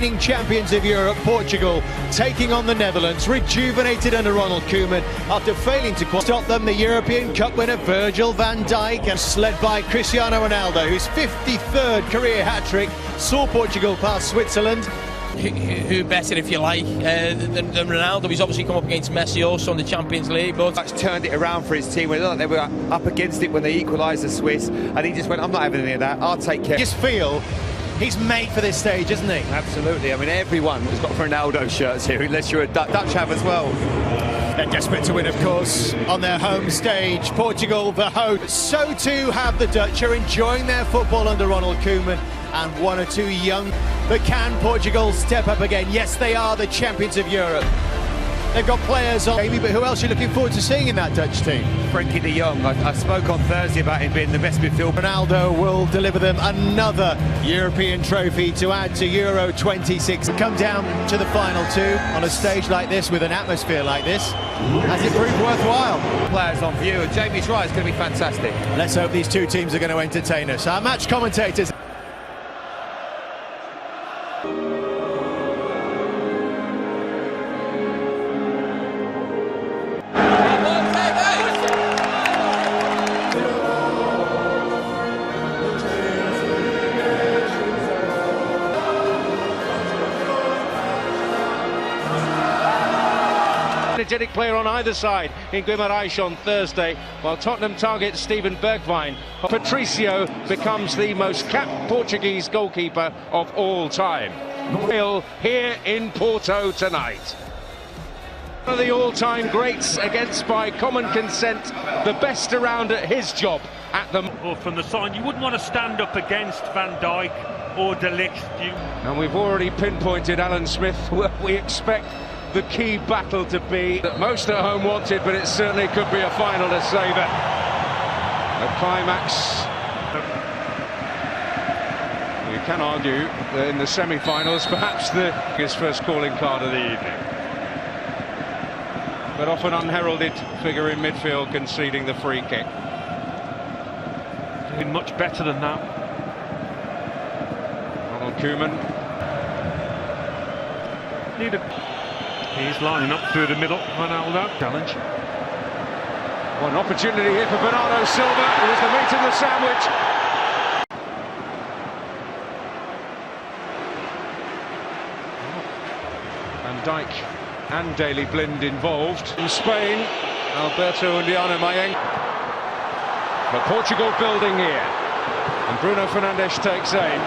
reigning champions of Europe, Portugal, taking on the Netherlands, rejuvenated under Ronald Koeman after failing to stop them. The European Cup winner Virgil van Dijk, and led by Cristiano Ronaldo, whose 53rd career hat-trick saw Portugal pass Switzerland. Who better, if you like, than Ronaldo? He's obviously come up against Messi also in the Champions League, but that's turned it around for his team. They were up against it when they equalised the Swiss, and he just went, I'm not having any of that, I'll take care. I just feel he's made for this stage, isn't he? Absolutely. I mean, everyone has got Ronaldo shirts here, unless you're a Dutch have as well. They're desperate to win, of course, on their home stage. Portugal, the host. So too have the Dutch, are enjoying their football under Ronald Koeman, and one or two young. But can Portugal step up again? Yes, they are the champions of Europe. They've got players on, but who else are you looking forward to seeing in that Dutch team? Frankie de Jong. I spoke on Thursday about him being the best midfielder. Ronaldo will deliver them another European trophy to add to Euro 26. Come down to the final two on a stage like this with an atmosphere like this. Has it proved worthwhile? Players on view. Jamie's right, it's going to be fantastic. Let's hope these two teams are going to entertain us. Our match commentators. Energetic player on either side in Guimarães on Thursday, while Tottenham targets Steven Bergwijn. Patricio becomes the most capped Portuguese goalkeeper of all time. Here in Porto tonight. One of the all-time greats against, by common consent, the best around at his job at the... Or from the side, you wouldn't want to stand up against Van Dijk or De Ligt. And we've already pinpointed Alan Smith. We expect the key battle to be that most at home wanted, but it certainly could be a final to save it. A climax. You can argue that in the semi-finals, perhaps his first calling card of the evening. But often unheralded figure in midfield conceding the free kick. Been much better than that. Ronald Koeman. He's lining up through the middle. Ronaldo. Challenge. One opportunity here for Bernardo Silva. It was the meat in the sandwich. Van Dijk and Daley Blind involved. In Spain, Alberto and Diana Mayeng. But Portugal building here. And Bruno Fernandes takes aim.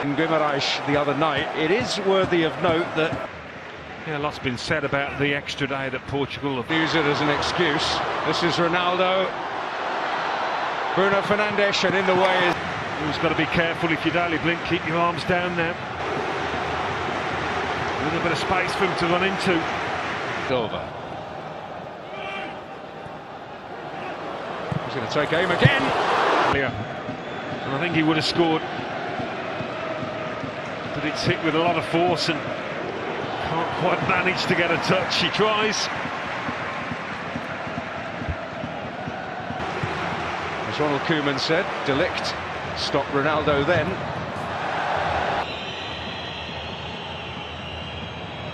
In Guimarães the other night, it is worthy of note that... Yeah, a lot's been said about the extra day that Portugal have used it as an excuse. This is Ronaldo. Bruno Fernandes, and in the way is... Who's got to be careful if you're Daley Blind, keep your arms down now. A little bit of space for him to run into. Silva. He's going to take aim again. Yeah. And I think he would have scored. But it's hit with a lot of force and can't quite manage to get a touch. He tries. As Ronald Koeman said, De Ligt stopped Ronaldo then.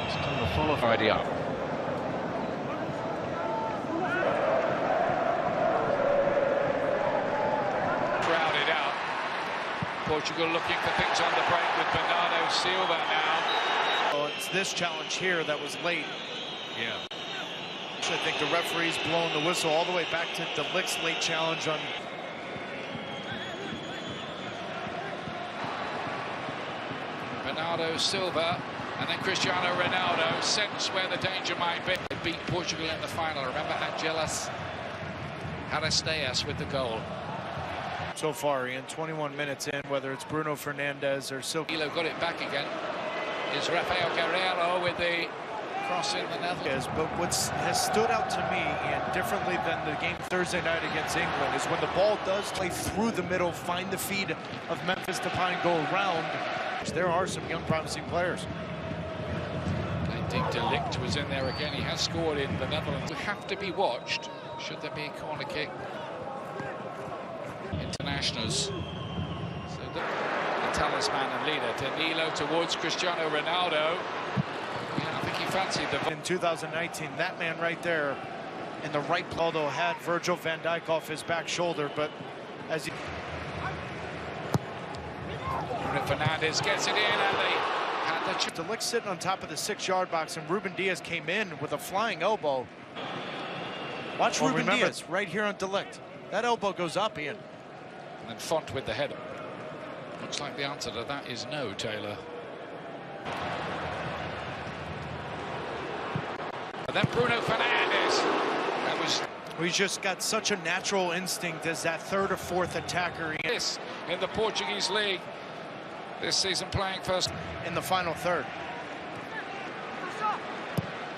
It's done the follow Friday up. Crowded out. Portugal looking for things on the break with Bernardo Silva now. Well, it's this challenge here that was late. Yeah. I think the referee's blown the whistle all the way back to De Ligt's late challenge on. Bernardo Silva and then Cristiano Ronaldo sense where the danger might be. They beat Portugal in the final. Remember Angelas Aristeas with the goal. So far, Ian, 21 minutes in, whether it's Bruno Fernandes or Silva. Ilo got it back again. Is Rafael Guerreiro with the cross in the Netherlands. But what has stood out to me, and differently than the game Thursday night against England, is when the ball does play through the middle, find the feet of Memphis Depay and go around. There are some young promising players. I think De Ligt was in there again. He has scored in the Netherlands. We have to be watched should there be a corner kick. Internationals. So the talisman and leader. Danilo towards Cristiano Ronaldo. Yeah, I think he fancied the... In 2019, that man right there in the right, although had Virgil van Dijk off his back shoulder, but as he... Bruno Fernandes gets it in, and they had the... De Ligt sitting on top of the 6-yard box, and Ruben Diaz came in with a flying elbow. Watch Ruben Diaz right here on De Ligt. That elbow goes up, Ian. And then Font with the header. Looks like the answer to that is no, Taylor. And then Bruno Fernandes. That was... He's just got such a natural instinct as that third or fourth attacker. This in the Portuguese league this season, playing first in the final third.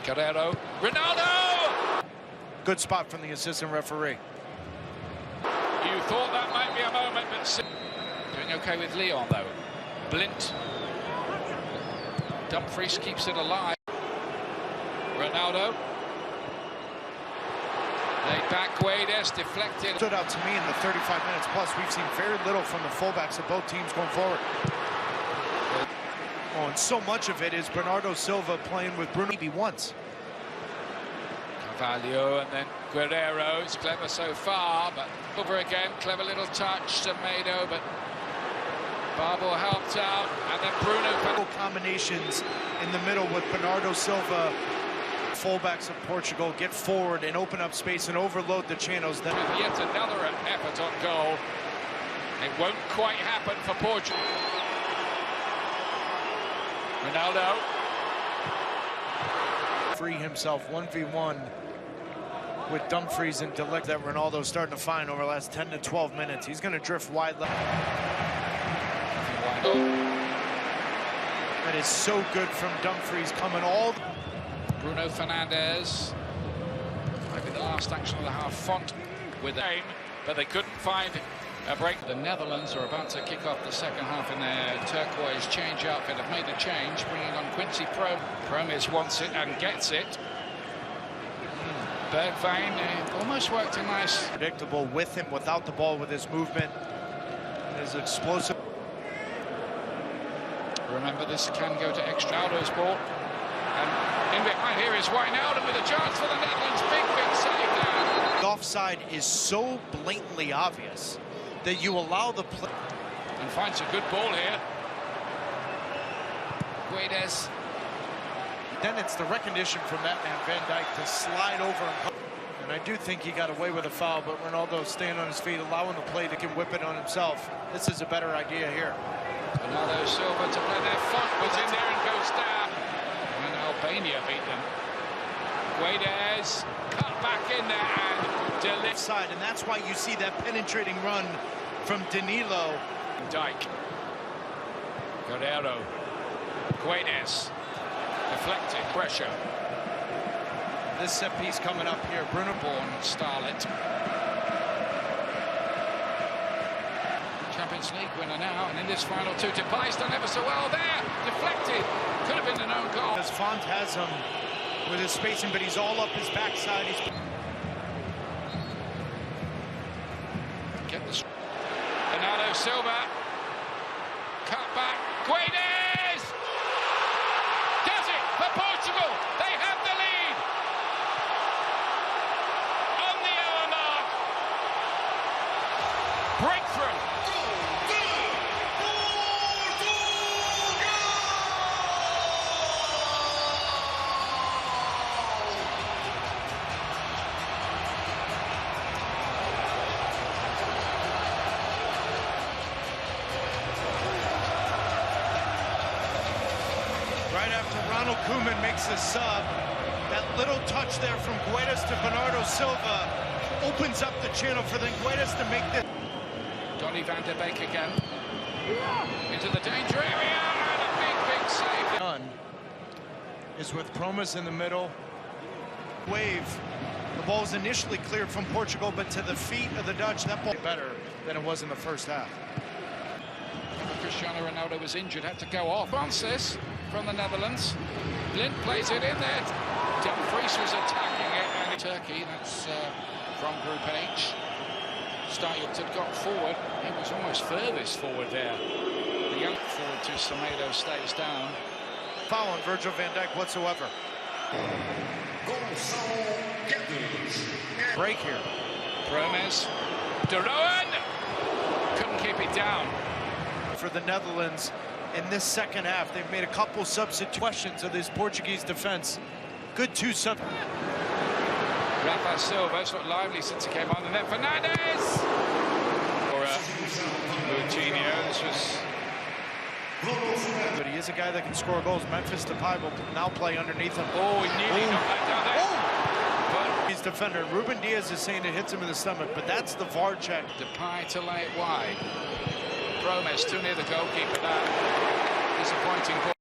Guerrero, Ronaldo! Good spot from the assistant referee. You thought that might be a moment, but doing okay with Leon though. Blint. Dumfries keeps it alive. Ronaldo. Laid back, Guedes deflected. Stood out to me in the 35 minutes plus. We've seen very little from the fullbacks of both teams going forward. Oh, and so much of it is Bernardo Silva playing with Bruno maybe once. Carvalho and then Guerrero. It's clever so far, but over again. Clever little touch, Semedo, but Barbo helped out. And then Bruno. Combinations in the middle with Bernardo Silva. Fullbacks of Portugal get forward and open up space and overload the channels. Then with yet another effort on goal. It won't quite happen for Portugal. Ronaldo. Free himself 1v1 with Dumfries and De Ligt that Ronaldo's starting to find over the last 10 to 12 minutes. He's going to drift wide left. That is so good from Dumfries coming all... Bruno Fernandes. Maybe the last action of the half. Font with the aim, but they couldn't find a break. The Netherlands are about to kick off the second half in their turquoise change outfit. Have made a change, bringing on Quincy Promes wants it and gets it. Bergwijn almost worked a nice... Predictable with him, without the ball, with his movement, his explosive. Remember, this can go to extra. Aldo's ball. And in behind here is Wijnaldum with a chance for the Netherlands. Big save there. The offside is so blatantly obvious that you allow the play. And finds a good ball here. Guedes. Then it's the recognition from that man, Van Dijk, to slide over. And I do think he got away with a foul, but Ronaldo staying on his feet, allowing the play to can whip it on himself. This is a better idea here. Bernardo Silva to play there. Font was in there and goes down. And Albania beat them. Guedes cut back in there and De Ligt side, and that's why you see that penetrating run from Danilo. Dijk. Guerrero. Guedes. Deflected. Pressure. This set piece coming up here. Bruno Born Starlet. Champions League winner now, and in this final two, Depay's done ever so well there. Deflected. Could have been an own goal. As Font has him with his spacing, but he's all up his backside. He's... Get the... Bernardo Silva. Cut back. Guedes! Does it for Portugal. They have the lead. On the hour mark. Breakthrough. Right after Ronald Koeman makes his sub, that little touch there from Guedes to Bernardo Silva opens up the channel for then Guedes to make this. Donny van der Beek again. Into the danger area and a big save. Done is with Promes in the middle. Wave. The ball was initially cleared from Portugal, but to the feet of the Dutch, that ball better than it was in the first half. Cristiano Ronaldo was injured, had to go off. Francis from the Netherlands. Blind plays it in there. Dumfries was attacking it, and Turkey, that's from Group H. Started had got forward. He was almost furthest forward there. The Forward to Semedo, stays down. Foul on Virgil van Dijk whatsoever. Break here. Promes. De Roon! Couldn't keep it down. For the Netherlands in this second half, they've made a couple substitutions of this Portuguese defense. Good two sub. Rafa Silva's looked lively since he came on, and then Fernandes! Or Coutinho, this was... But he is a guy that can score goals. Memphis Depay will now play underneath him. Oh, he nearly knocked that down there. But he's defender. Ruben Diaz is saying it hits him in the stomach, but that's the VAR check. Depay to lay it wide. Promes too near the goalkeeper. That disappointing.